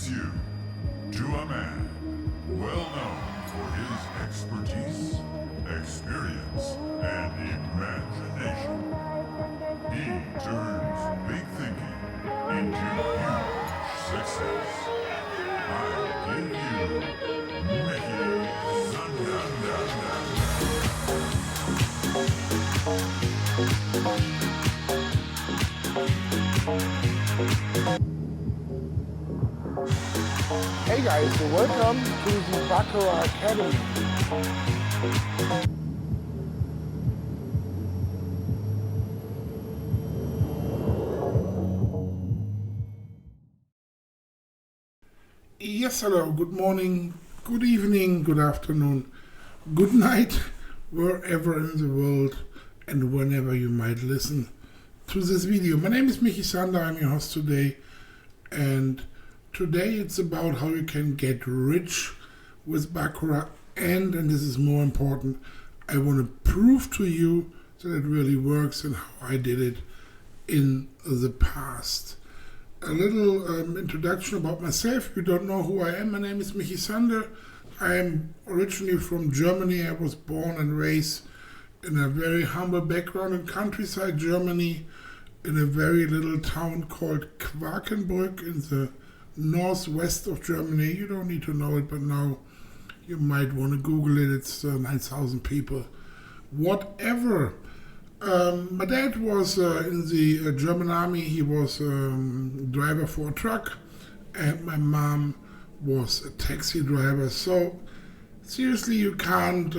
introduce you to a man well known for his expertise, experience, and imagination. He turns big thinking into huge success. I give you Michi Hey guys, so welcome to the Baccarat Academy. Yes, hello, good morning, good evening, good afternoon, good night, wherever in the world and whenever you might listen to this video. My name is Michi Sander, I'm your host today, and today it's about how you can get rich with Baccarat, and this is more important, I want to prove to you that it really works and how I did it in the past. A little introduction about myself. If you don't know who I am, my name is Michi Sander. I am originally from Germany. I was born and raised in a very humble background in countryside Germany, in a very little town called Quakenbrück in the northwest of Germany. You don't need to know it, but now you might want to Google it. It's 9,000 people. Whatever. My dad was in the German army. He was a driver for a truck, and my mom was a taxi driver. So seriously, you can't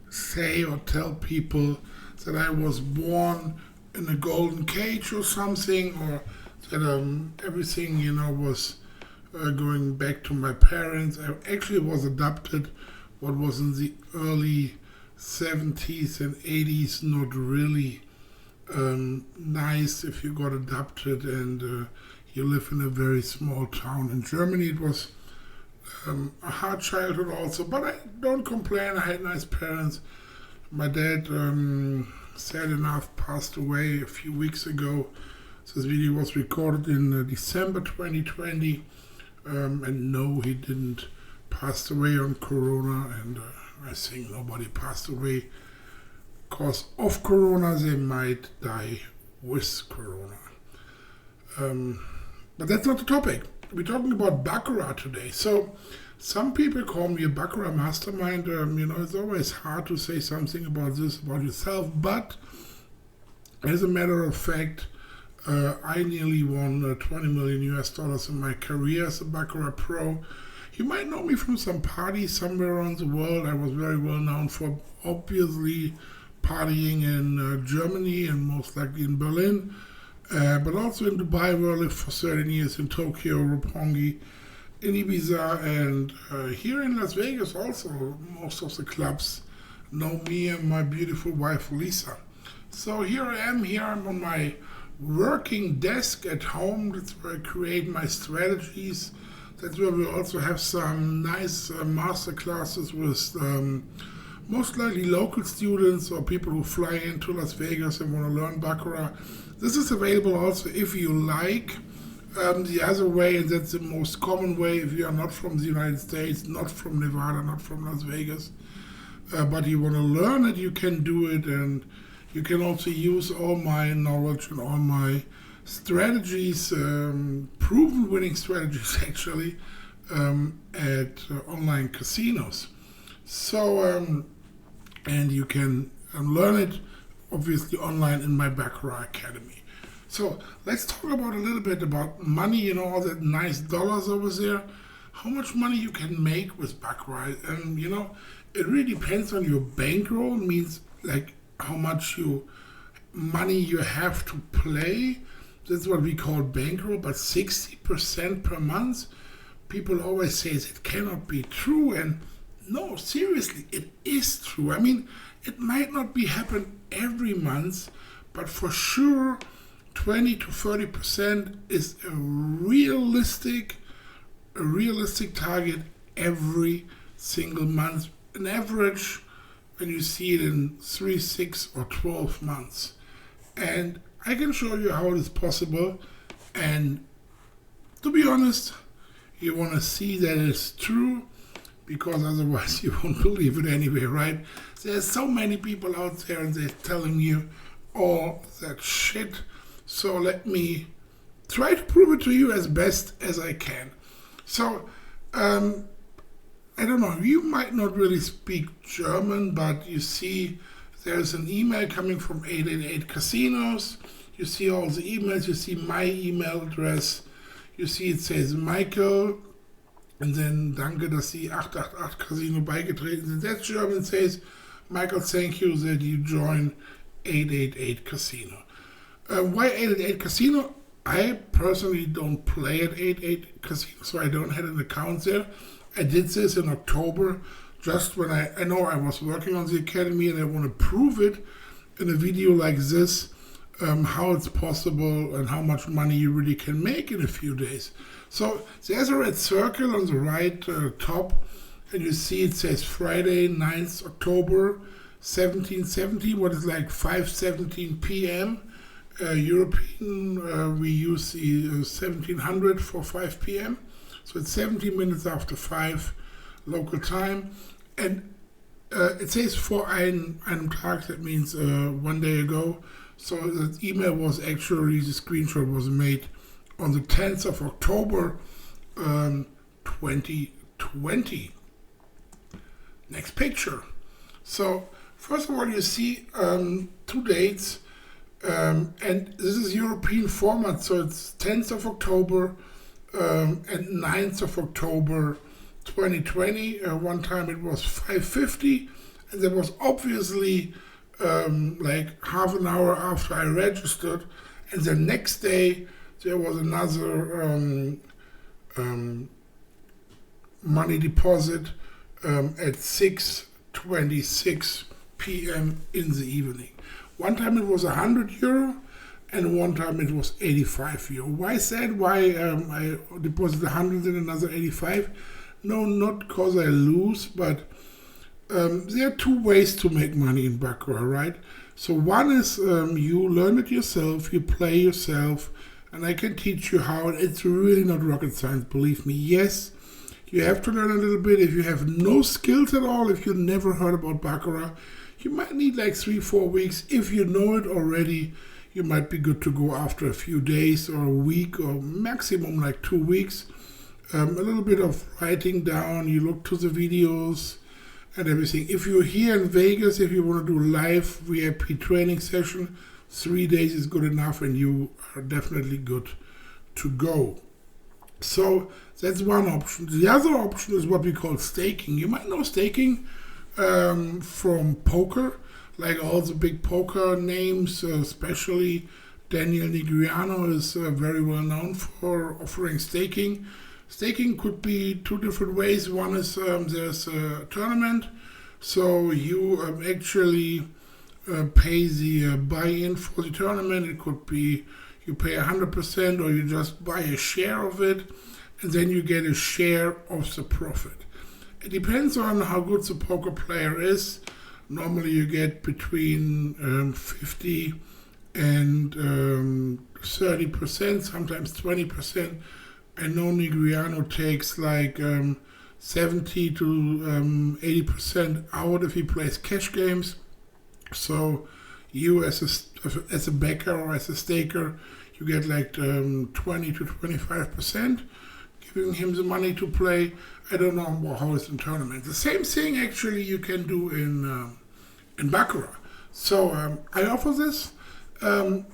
say or tell people that I was born in a golden cage or something, or that everything, was going back to my parents. I actually was adopted, what was in the early 70s and 80s, not really nice if you got adopted and you live in a very small town in Germany. It was a hard childhood also, but I don't complain. I had nice parents. My dad, sad enough, passed away a few weeks ago. This video was recorded in December 2020, and no, he didn't pass away on Corona, and I think nobody passed away because of Corona. They might die with Corona. But that's not the topic. We're talking about Baccarat today. So some people call me a Baccarat mastermind. It's always hard to say something about this, about yourself. But as a matter of fact, I nearly won 20 million US dollars in my career as a Baccarat pro. You might know me from some parties somewhere around the world. I was very well known for obviously partying in Germany and most likely in Berlin, but also in Dubai, where I lived for 13 years, in Tokyo, Roppongi, in Ibiza, and here in Las Vegas also. Most of the clubs know me and my beautiful wife Lisa. So here I am. Here I'm on my working desk at home. That's where I create my strategies. That's where we also have some nice master classes with most likely local students or people who fly into Las Vegas and want to learn Baccarat. This is available also if you like. The other way, and that's the most common way, if you are not from the United States, not from Nevada, not from Las Vegas, but you want to learn it, you can do it, and you can also use all my knowledge and all my strategies, proven winning strategies actually, at online casinos. So, and you can learn it obviously online in my Baccarat Academy. So let's talk about a little bit about money, all that nice dollars over there, how much money you can make with Baccarat. And it really depends on your bankroll. It means like how much money you have to play. That's what we call bankroll, but 60% per month. People always say it cannot be true, and no, seriously, it is true. I mean, it might not be happen every month, but for sure 20 to 30% is a realistic target every single month. An average, when you see it in 3, 6, or 12 months. And I can show you how it is possible, and to be honest, you want to see that it's true, because otherwise you won't believe it anyway, right? There's so many people out there and they're telling you all that shit. So let me try to prove it to you as best as I can. So, I don't know, you might not really speak German, but you see there's an email coming from 888 Casinos. You see all the emails, you see my email address. You see it says Michael, and then danke, dass Sie 888 Casino beigetreten sind. That's German. It says, Michael, thank you that you joined 888 Casino. Why 888 Casino? I personally don't play at 888 Casino, so I don't have an account there. I did this in October, just when I know I was working on the academy and I want to prove it in a video like this, how it's possible and how much money you really can make in a few days. So there's a red circle on the right top, and you see it says Friday, 9th October, 1770, what is like 5:17 p.m. European, we use the 1700 for 5 p.m. So it's 17 minutes after 5 local time. And it says vor einem Tag, that means 1 day ago. So the email was actually, the screenshot was made on the 10th of October, 2020. Next picture. So first of all, you see 2 dates, and this is European format. So it's 10th of October and 9th of October, 2020. One time it was 5:50, and there was obviously like half an hour after I registered, and the next day there was another money deposit at 6:26 p.m. in the evening. One time it was €100, and one time it was €85. Why is that? Why I deposited 100 and another 85? No, not because I lose, but there are 2 ways to make money in Baccarat, right? So one is you learn it yourself, you play yourself, and I can teach you how. It's really not rocket science, believe me. Yes, you have to learn a little bit. If you have no skills at all, if you never heard about Baccarat, you might need like 3-4 weeks. If you know it already, you might be good to go after a few days or a week or maximum like 2 weeks. A little bit of writing down, you look to the videos and everything. If you're here in Vegas, if you want to do live VIP training session, 3 days is good enough and you are definitely good to go. So that's one option. The other option is what we call staking. You might know staking from poker, like all the big poker names, especially Daniel Negreanu is very well known for offering staking. Staking could be 2 different ways. One is there's a tournament, so you actually pay the buy-in for the tournament. It could be you pay 100% or you just buy a share of it, and then you get a share of the profit. It depends on how good the poker player is. Normally you get between 50 and 30%, sometimes 20%. I know Negreanu takes like 70 to 80% out if he plays cash games. So you as a backer or as a staker, you get like 20 to 25%, giving him the money to play. I don't know how it's in tournament. The same thing actually you can do in Baccarat. So I offer this, and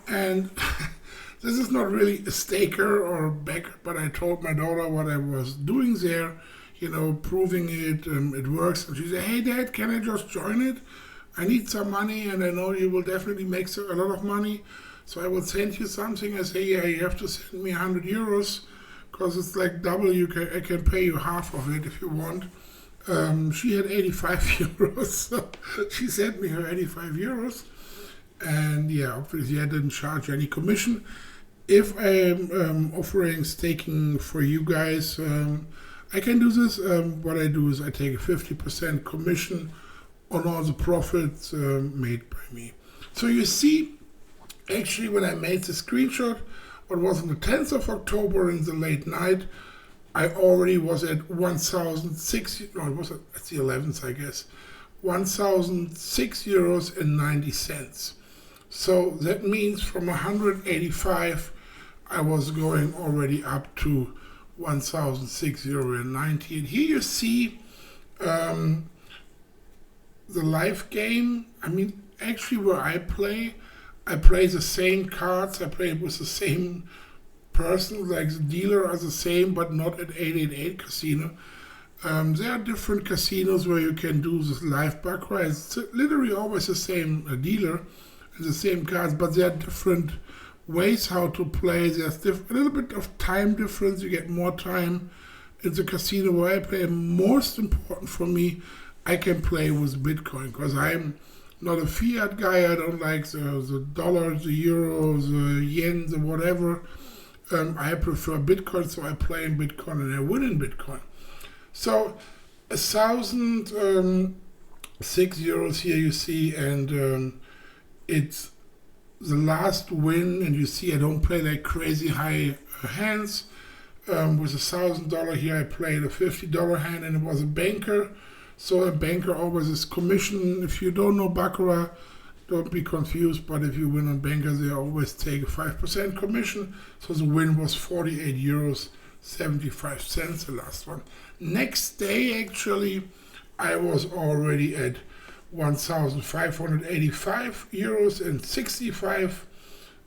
this is not really a staker or a backer, but I told my daughter what I was doing there, proving it, it works. And she said, hey Dad, can I just join it? I need some money and I know you will definitely make a lot of money. So I will send you something. I say, yeah, you have to send me €100 because it's like double. I can pay you half of it if you want. She had €85, so she sent me her €85. And yeah, obviously I didn't charge any commission. If I'm offering staking for you guys, I can do this. What I do is I take a 50% commission on all the profits made by me. So you see, actually when I made the screenshot, What was on the 10th of October in the late night, I already was at 1,006, no, it was at the 11th, I guess, 1,006 euros and 90 cents. So that means from 185, I was going already up to 1,006 euro and 90. And here you see the live game. I mean, actually where I play the same cards. I play with the same person, like the dealer are the same, but not at 888 Casino. There are different casinos where you can do this live baccarat. It's literally always the same dealer and the same cards, but there are different ways how to play. There's a little bit of time difference. You get more time in the casino where I play. And most important for me, I can play with Bitcoin because I'm not a fiat guy. I don't like the dollars, the euros, the yen, the whatever. I prefer Bitcoin, so I play in Bitcoin and I win in Bitcoin. So 1,006 euros here you see, and it's the last win, and you see I don't play like crazy high hands. With $1,000 here I played a $50 hand, and it was a banker. So a banker always is commission. If you don't know baccarat, don't be confused, but if you win on bankers, they always take a 5% commission. So the win was 48 euros 75 cents, the last one. Next day, actually, I was already at 1,585 euros and 65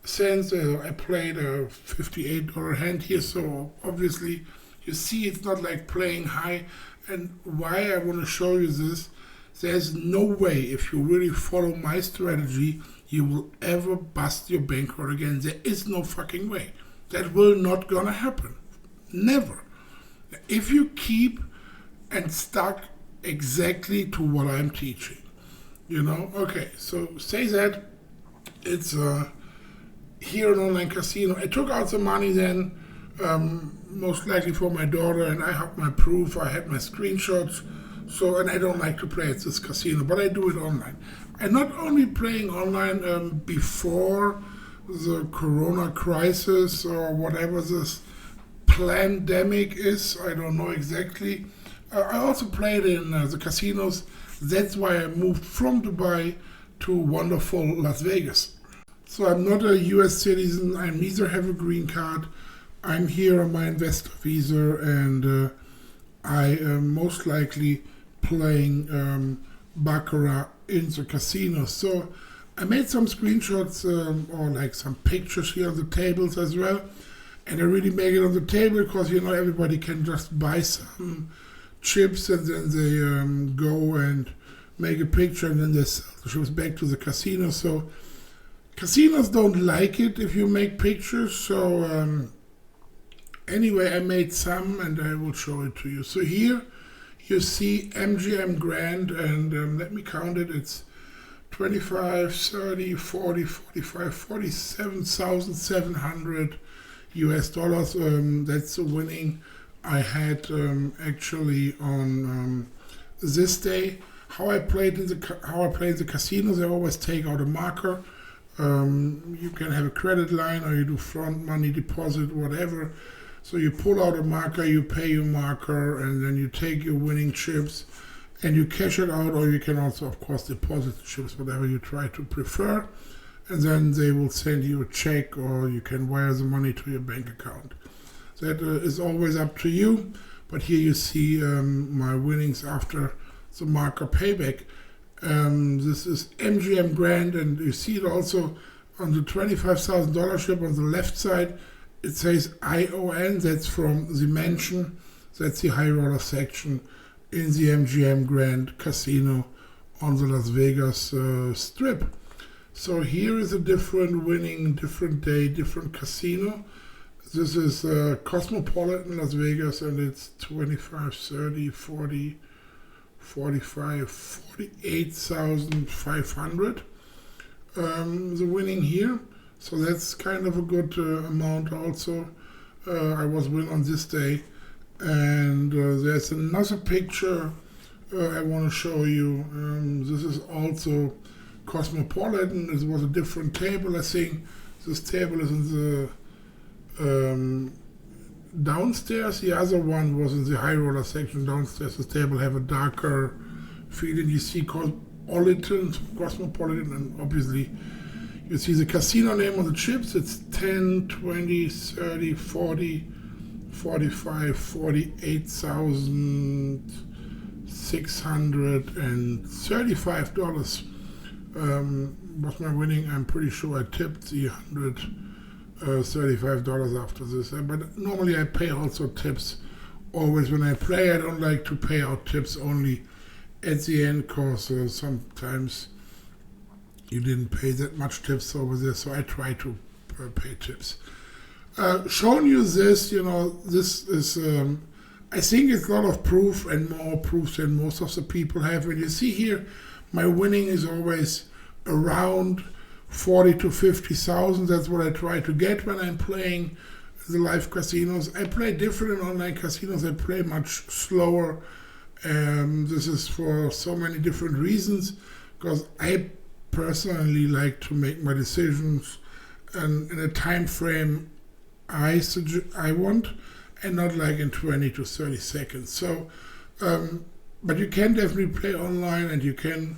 cents. I played a $58 hand here, so obviously you see it's not like playing high. And why I want to show you this, there's no way, if you really follow my strategy, you will ever bust your bankroll again. There is no fucking way. That will not gonna happen. Never. If you keep and stuck exactly to what I'm teaching. You know? Okay, so say that it's here an online casino. I took out the money then, most likely for my daughter, and I have my proof, I had my screenshots. So, and I don't like to play at this casino, but I do it online. I'm not only playing online before the corona crisis or whatever this pandemic is, I don't know exactly. I also played in the casinos. That's why I moved from Dubai to wonderful Las Vegas. So I'm not a US citizen, I neither have a green card. I'm here on my investor visa, and I am most likely playing baccarat in the casino. So I made some screenshots or like some pictures here on the tables as well, and I really make it on the table because you know everybody can just buy some chips and then they go and make a picture and then they sell the chips back to the casino. So casinos don't like it if you make pictures. So anyway, I made some and I will show it to you. So here you see MGM Grand, and let me count it. It's 25, 30, 40, 45, 47,700 US dollars. That's the winning I had actually on this day. How I played in the casinos, I always take out a marker. You can have a credit line or you do front money deposit, whatever. So you pull out a marker, you pay your marker, and then you take your winning chips and you cash it out, or you can also, of course, deposit the chips, whatever you try to prefer. And then they will send you a check, or you can wire the money to your bank account. That is always up to you. But here you see my winnings after the marker payback. This is MGM Grand, and you see it also on the $25,000 chip on the left side. It says ION, that's from the mansion, that's the high roller section in the MGM Grand Casino on the Las Vegas Strip. So here is a different winning, different day, different casino. This is Cosmopolitan Las Vegas, and it's 25, 30, 40, 45, 48,500. The winning here. So that's kind of a good amount also. I was winning on this day. And there's another picture I want to show you. This is also Cosmopolitan. This was a different table. I think this table is in the Downstairs, the other one was in the high roller section. Downstairs, the table have a darker feeling. You see Cosmopolitan, and obviously you see the casino name on the chips. It's 10, 20, 30, 40, 45, 48,635 was my winning. I'm pretty sure I tipped the $135 after this. But normally I pay also tips always when I play. I don't like to pay out tips only at the end because sometimes you didn't pay that much tips over there, so I try to pay tips. Showing you this, this is, I think it's a lot of proof and more proof than most of the people have. And you see here, my winning is always around 40 to 50,000. That's what I try to get when I'm playing the live casinos. I play different in online casinos. I play much slower. This is for so many different reasons, because I personally like to make my decisions and in a time frame I want, and not like in 20 to 30 seconds. So, but you can definitely play online, and you can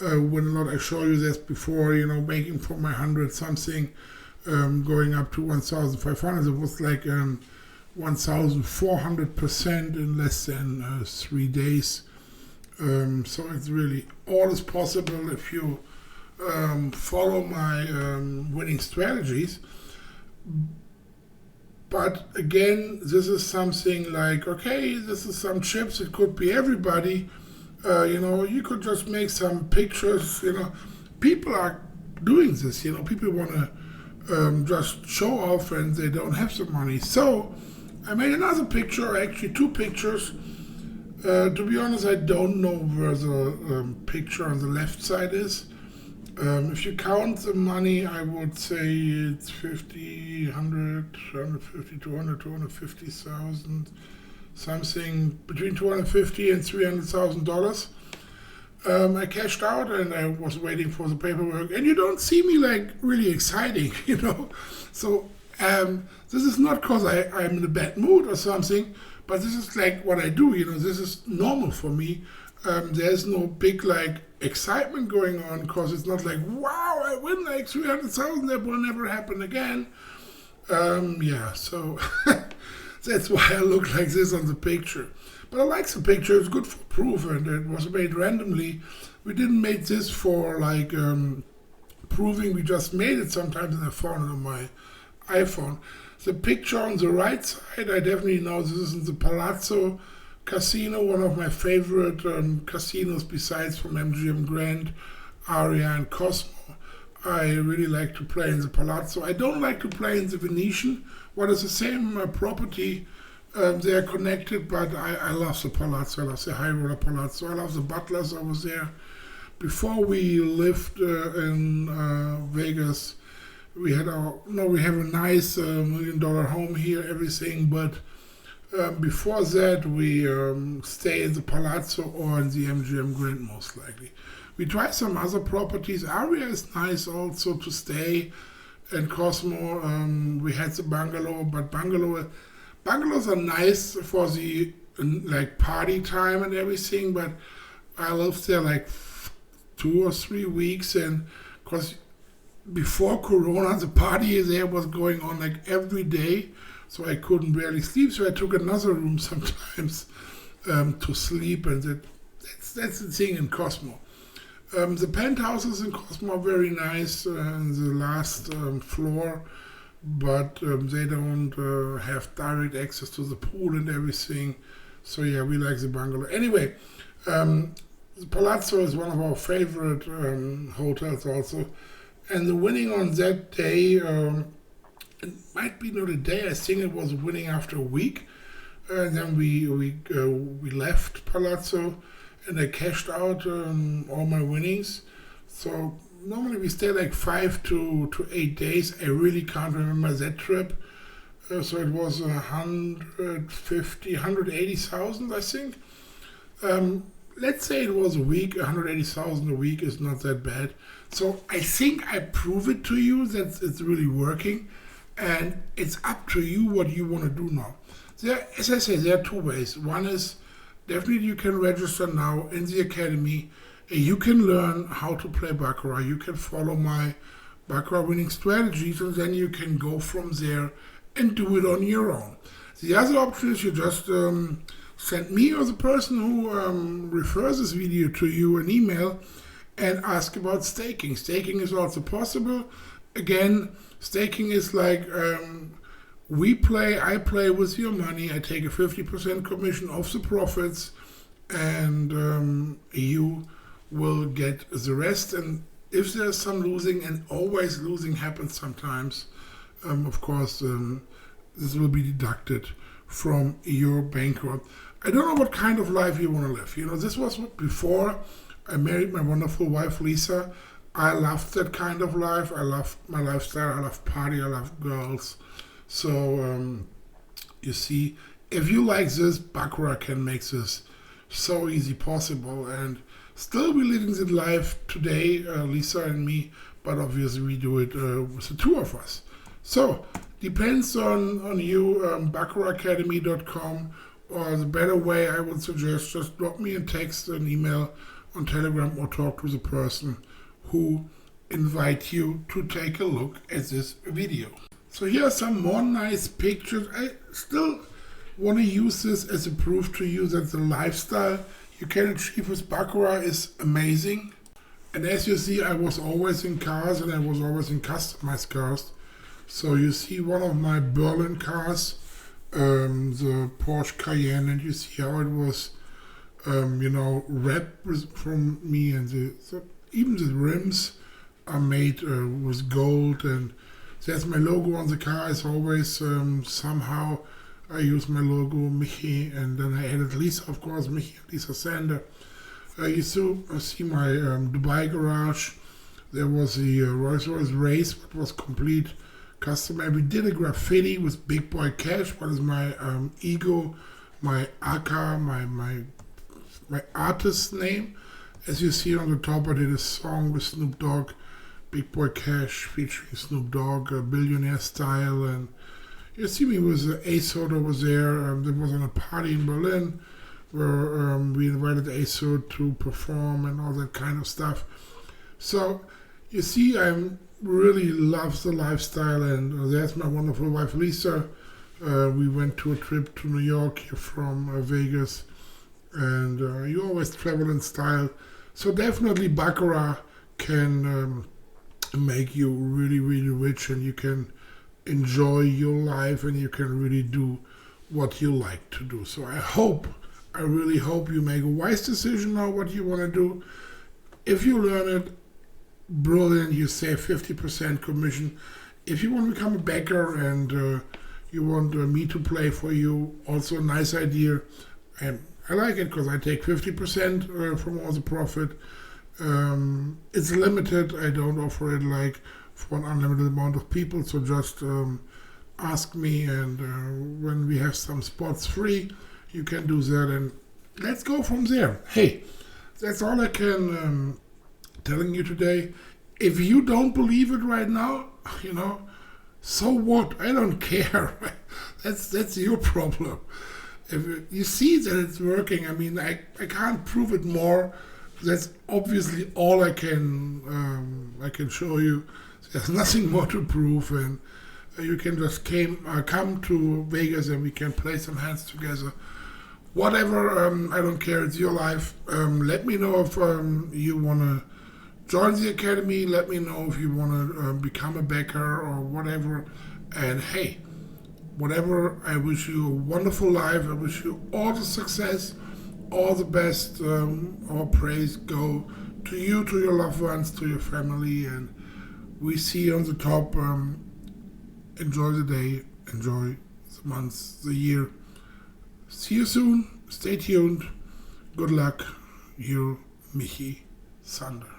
win a lot. I showed you this before, making from my 100 something, going up to 1,500. It was like 1,400% in less than 3 days. So it's really all is possible if you follow my winning strategies. But again, this is something like, okay, this is some chips. It could be everybody. You could just make some pictures. People are doing this. People want to just show off, and they don't have the money. So I made another picture, actually 2 pictures. To be honest, I don't know where the picture on the left side is. If you count the money, I would say it's 50, 100, 150, 200, 250,000, something between $250 and $300,000. I cashed out, and I was waiting for the paperwork. And you don't see me like really exciting, So this is not because I'm in a bad mood or something, but this is like what I do. This is normal for me. There's no big excitement going on, because it's not like, wow, I win like 300,000, that will never happen again. So that's why I look like this on the picture. But I like the picture. It's good for proof, and it was made randomly. We didn't make this for proving. We just made it sometimes, and I found it on my iPhone. The picture on the right side, I definitely know this is in the Palazzo Casino, one of my favorite casinos besides from MGM Grand, Aria, and Cosmo. I really like to play in the Palazzo. I don't like to play in the Venetian. What is the same property? They are connected, but I love the Palazzo. I love the high roller Palazzo. I love the butlers over there. Before we lived in Vegas, we have a nice $1 million home here, everything, but before that, we stay in the Palazzo or in the MGM Grand, most likely. We try some other properties. Aria is nice also to stay, and Cosmo, we had the bungalow, but bungalows are nice for the party time and everything, but I lived there 2 or 3 weeks, and because before Corona, the party there was going on every day. So I couldn't barely sleep, so I took another room sometimes to sleep, and that's the thing in Cosmo. The penthouses in Cosmo are very nice on the last floor, but they don't have direct access to the pool and everything. So yeah, we like the bungalow. Anyway, the Palazzo is one of our favorite hotels also, and the winning on that day, it might be not a day. I think it was winning after a week. And then we left Palazzo, and I cashed out all my winnings. So normally we stay 5 to 8 days. I really can't remember that trip. So it was 180,000, I think. Let's say it was a week. 180,000 a week is not that bad. So I think I prove it to you that it's really working. and it's up to you what you want to do now. As I say, there are two ways. One is definitely you can register now in the academy. You can learn how to play Baccarat. You can follow my Baccarat winning strategies, and then you can go from there and do it on your own. The other option is you just send me or the person who refers this video to you an email and ask about staking. Staking is also possible. Again, staking is like I play with your money. I take a 50% commission of the profits, and you will get the rest. And if there's some losing, and always losing happens sometimes, of course, this will be deducted from your bankroll. I don't know what kind of life you want to live. You know, this was before I married my wonderful wife, Lisa. I loved that kind of life. I loved my lifestyle. I love party. I love girls. So, you see, if you like this, Baccarat can make this so easy possible. And still we're living the life today, Lisa and me, but obviously we do it with the two of us. So, depends on you, BaccaratAcademy.com, or the better way I would suggest, just drop me a text, an email on Telegram, or talk to the person who invite you to take a look at this video. So here are some more nice pictures. I still want to use this as a proof to you that the lifestyle you can achieve with Baccarat is amazing. And as you see, I was always in cars, and I was always in customized cars. So you see one of my Berlin cars, the Porsche Cayenne, and you see how it was, wrapped from me, and even the rims are made with gold, and there's my logo on the car. As always, somehow I use my logo, Michi, and then I added Lisa, of course, Michi Sander. You see my Dubai garage. There was the Rolls-Royce race, which was complete custom. We did a graffiti with Big Boy Cash, what is my ego, my aka, my artist name. As you see on the top, I did a song with Snoop Dogg, Big Boy Cash, featuring Snoop Dogg, billionaire style. And you see me with ASOD over there. There was on a party in Berlin where we invited ASOD to perform and all that kind of stuff. So you see, I really love the lifestyle, and there's my wonderful wife Lisa. We went to a trip to New York here from Vegas, and you always travel in style. So definitely Baccarat can make you really, really rich, and you can enjoy your life, and you can really do what you like to do. So I really hope you make a wise decision on what you want to do. If you learn it, brilliant, you save 50% commission. If you want to become a backer and you want me to play for you, also a nice idea. And I like it because I take 50% from all the profit. It's limited. I don't offer it like for an unlimited amount of people. So just ask me, and when we have some spots free, you can do that, and let's go from there. Hey, that's all I can telling you today. If you don't believe it right now, so what? I don't care. That's your problem. If you see that it's working, I can't prove it more. That's obviously all I can show you. There's nothing more to prove, and you can just come to Vegas and we can play some hands together. Whatever, I don't care. It's your life. Let me know if you want to join the academy. Let me know if you want to become a backer or whatever. And hey, whatever, I wish you a wonderful life. I wish you all the success, all the best. All praise go to you, to your loved ones, to your family. And we see you on the top. Enjoy the day. Enjoy the months, the year. See you soon. Stay tuned. Good luck. Your Michi Sander.